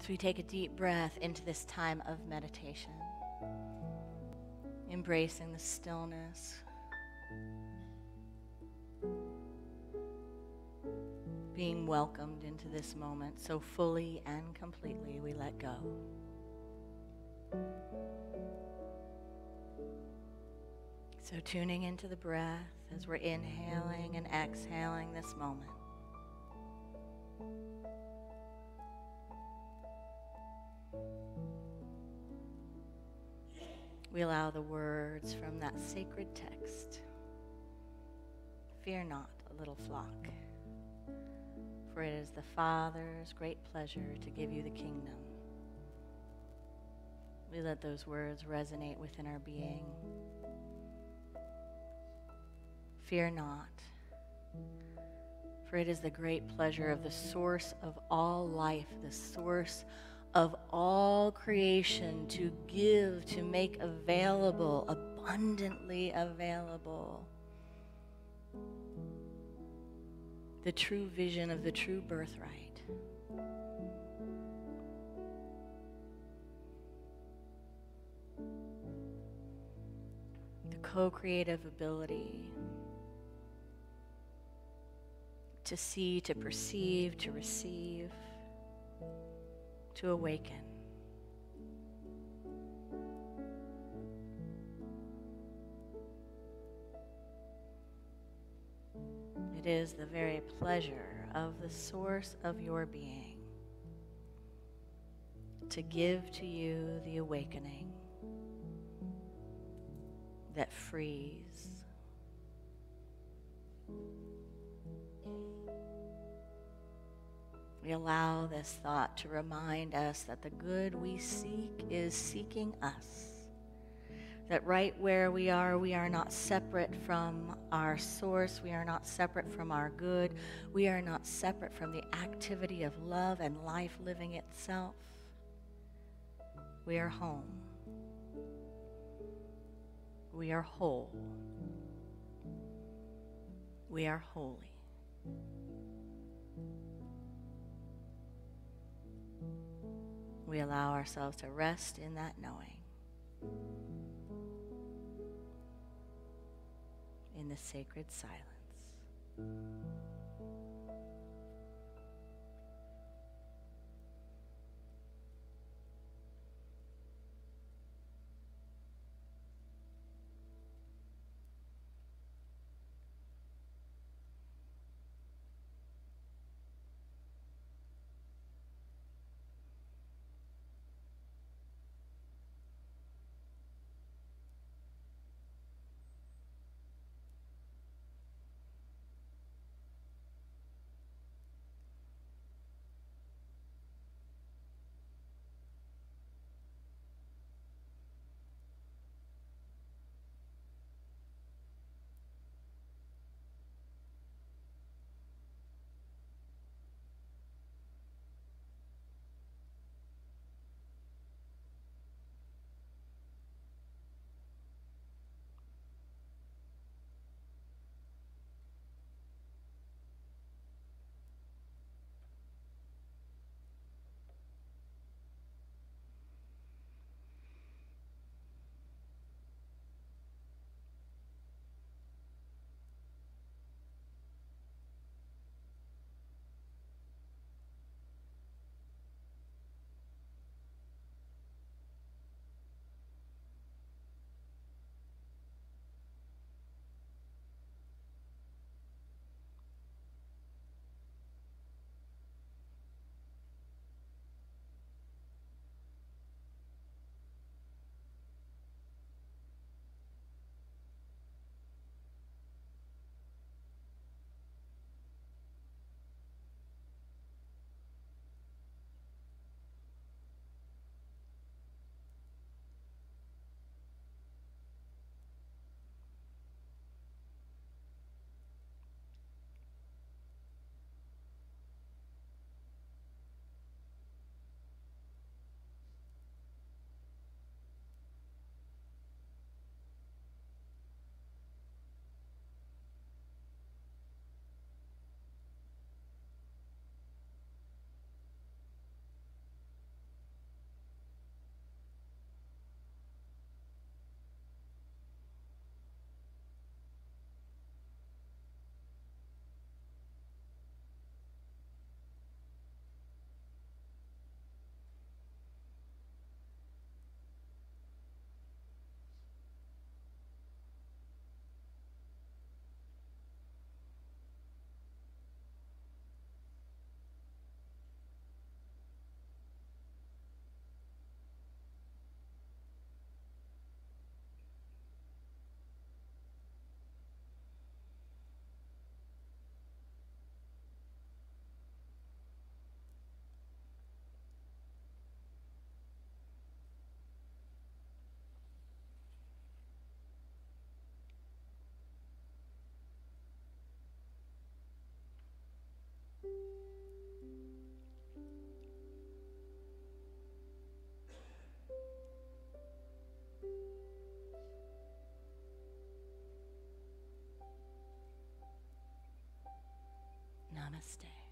So we take a deep breath into this time of meditation, embracing the stillness, being welcomed into this moment so fully and completely we let go. So tuning into the breath as we're inhaling and exhaling this moment. We allow the words from that sacred text. Fear not, little flock, for it is the Father's great pleasure to give you the kingdom. We let those words resonate within our being. Fear not, for it is the great pleasure of the source of all life, the source of all creation, to give, to make available, abundantly available, the true vision of the true birthright. The co-creative ability to see, to perceive, to receive, to awaken. It is the very pleasure of the source of your being to give to you the awakening that frees. We allow this thought to remind us that the good we seek is seeking us. That right where we are not separate from our source. We are not separate from our good. We are not separate from the activity of love and life living itself. We are home. We are whole. We are holy. We allow ourselves to rest in that knowing, in the sacred silence. Namaste.